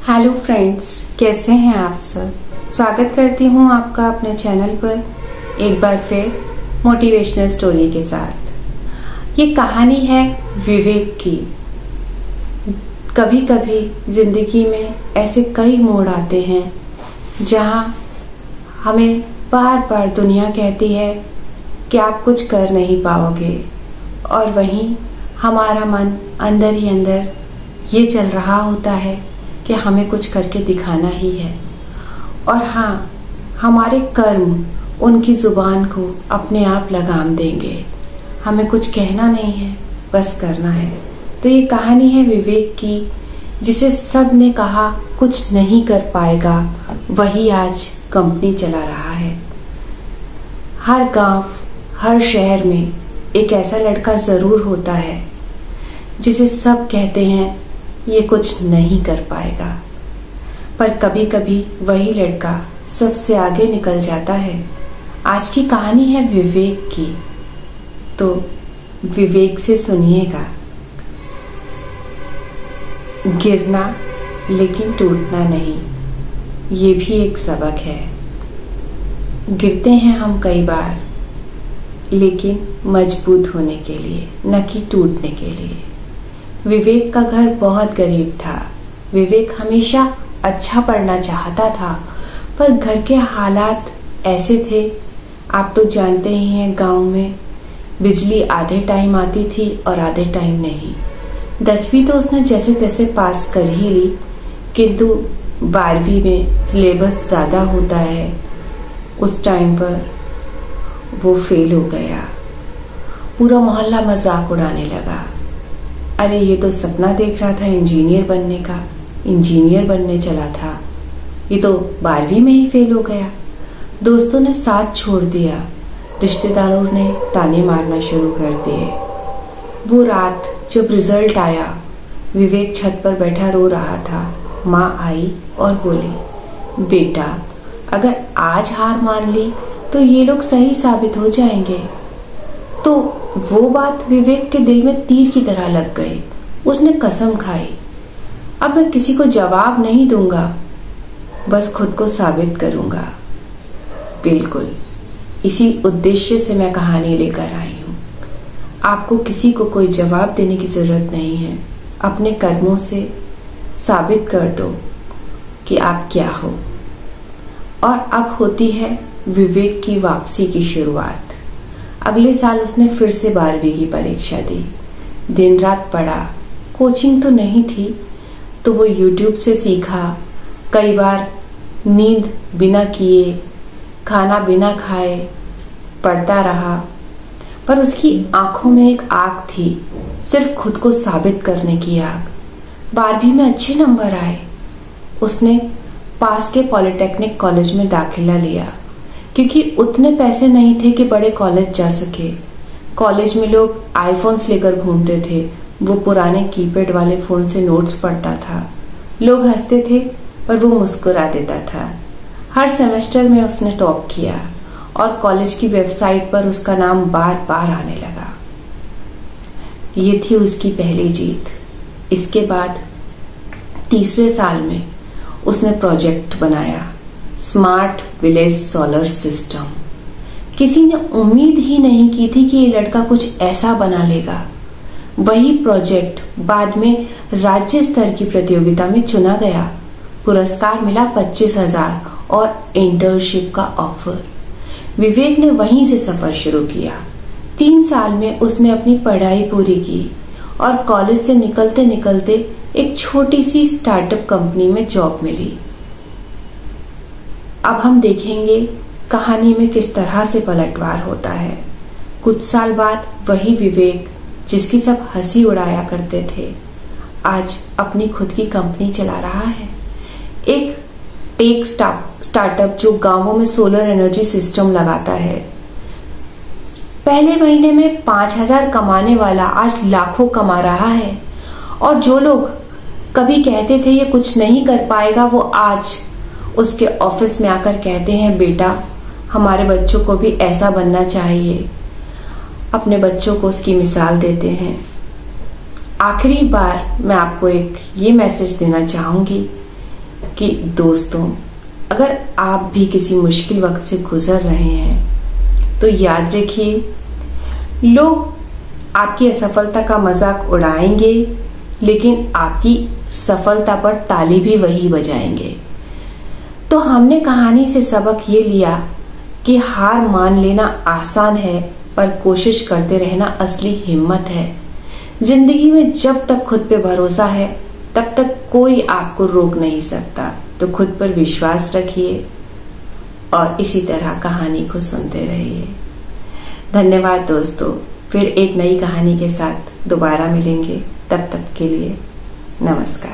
Hello friends, कैसे हैं आप सब। स्वागत करती हूं आपका अपने चैनल पर एक बार फिर मोटिवेशनल स्टोरी के साथ। ये कहानी है विवेक की। कभी कभी जिंदगी में ऐसे कई मोड़ आते हैं जहां हमें बार बार दुनिया कहती है कि आप कुछ कर नहीं पाओगे, और वहीं हमारा मन अंदर ही अंदर ये चल रहा होता है कि हमें कुछ करके दिखाना ही है। और हाँ, हमारे कर्म उनकी जुबान को अपने आप लगाम देंगे। हमें कुछ कहना नहीं है, बस करना है। तो ये कहानी है विवेक की, जिसे सब ने कहा कुछ नहीं कर पाएगा, वही आज कंपनी चला रहा है। हर गांव, हर शहर में एक ऐसा लड़का जरूर होता है जिसे सब कहते हैं ये कुछ नहीं कर पाएगा, पर कभी कभी वही लड़का सबसे आगे निकल जाता है। आज की कहानी है विवेक की, तो विवेक से सुनिएगा। गिरना लेकिन टूटना नहीं, ये भी एक सबक है। गिरते हैं हम कई बार, लेकिन मजबूत होने के लिए, न कि टूटने के लिए। विवेक का घर बहुत गरीब था। विवेक हमेशा अच्छा पढ़ना चाहता था, पर घर के हालात ऐसे थे, आप तो जानते ही हैं, गांव में बिजली आधे टाइम आती थी और आधे टाइम नहीं। 10वीं तो उसने जैसे तैसे पास कर ही ली, किंतु 12वीं में सिलेबस ज़्यादा होता है, उस टाइम पर वो फेल हो गया। पूरा मोहल्ला मजाक उड़ाने लगा। अरे ये तो सपना देख रहा था इंजीनियर बनने का, इंजीनियर बनने चला था, ये तो 12वीं में ही फेल हो गया। दोस्तों ने साथ छोड़ दिया, रिश्तेदारों ने ताने मारना शुरू कर दिए। वो रात जब रिजल्ट आया, विवेक छत पर बैठा रो रहा था। माँ आई और बोली, बेटा अगर आज हार मान ली तो ये लोग सही साबित हो जाएंगे। तो वो बात विवेक के दिल में तीर की तरह लग गई। उसने कसम खाई, अब मैं किसी को जवाब नहीं दूंगा, बस खुद को साबित करूंगा। बिल्कुल इसी उद्देश्य से मैं कहानी लेकर आई हूं। आपको किसी को कोई जवाब देने की जरूरत नहीं है। अपने कर्मों से साबित कर दो कि आप क्या हो। और अब होती है विवेक की वापसी की शुरुआत। अगले साल उसने फिर से 12वीं की परीक्षा दी। दिन रात पढ़ा, कोचिंग तो नहीं थी, तो वो YouTube से सीखा। कई बार नींद बिना किए, खाना बिना खाए पढ़ता रहा, पर उसकी आंखों में एक आग थी, सिर्फ खुद को साबित करने की आग। 12वीं में अच्छे नंबर आए। उसने पास के पॉलिटेक्निक कॉलेज में दाखिला लिया, क्योंकि उतने पैसे नहीं थे कि बड़े कॉलेज जा सके। कॉलेज में लोग आईफोन्स लेकर घूमते थे, वो पुराने कीपैड वाले फोन से नोट्स पढ़ता था। लोग हंसते थे, पर वो मुस्कुरा देता था। हर सेमेस्टर में उसने टॉप किया और कॉलेज की वेबसाइट पर उसका नाम बार बार आने लगा। ये थी उसकी पहली जीत। इसके बाद तीसरे साल में उसने प्रोजेक्ट बनाया, स्मार्ट विलेज सोलर सिस्टम। किसी ने उम्मीद ही नहीं की थी कि ये लड़का कुछ ऐसा बना लेगा। वही प्रोजेक्ट बाद में राज्य स्तर की प्रतियोगिता में चुना गया। पुरस्कार मिला 25,000 और इंटर्नशिप का ऑफर। विवेक ने वहीं से सफर शुरू किया। 3 साल में उसने अपनी पढ़ाई पूरी की और कॉलेज से निकलते निकलते एक छोटी सी स्टार्टअप कंपनी में जॉब मिली। अब हम देखेंगे कहानी में किस तरह से पलटवार होता है। कुछ साल बाद वही विवेक, जिसकी सब हंसी उड़ाया करते थे, आज अपनी खुद की कंपनी चला रहा है। एक टेक स्टार्टअप जो गांवों में सोलर एनर्जी सिस्टम लगाता है। पहले महीने में 5,000 कमाने वाला आज लाखों कमा रहा है। और जो लोग कभी कहते थे ये कुछ नहीं कर पाएगा, वो आज उसके ऑफिस में आकर कहते हैं, बेटा हमारे बच्चों को भी ऐसा बनना चाहिए। अपने बच्चों को उसकी मिसाल देते हैं। आखिरी बार मैं आपको एक ये मैसेज देना चाहूंगी कि दोस्तों, अगर आप भी किसी मुश्किल वक्त से गुजर रहे हैं तो याद रखिए, लोग आपकी असफलता का मजाक उड़ाएंगे, लेकिन आपकी सफलता पर ताली भी वही बजाएंगे। तो हमने कहानी से सबक ये लिया कि हार मान लेना आसान है, पर कोशिश करते रहना असली हिम्मत है। जिंदगी में जब तक खुद पे भरोसा है, तब तक कोई आपको रोक नहीं सकता। तो खुद पर विश्वास रखिए और इसी तरह कहानी को सुनते रहिए। धन्यवाद दोस्तों, फिर एक नई कहानी के साथ दोबारा मिलेंगे। तब तक के लिए नमस्कार।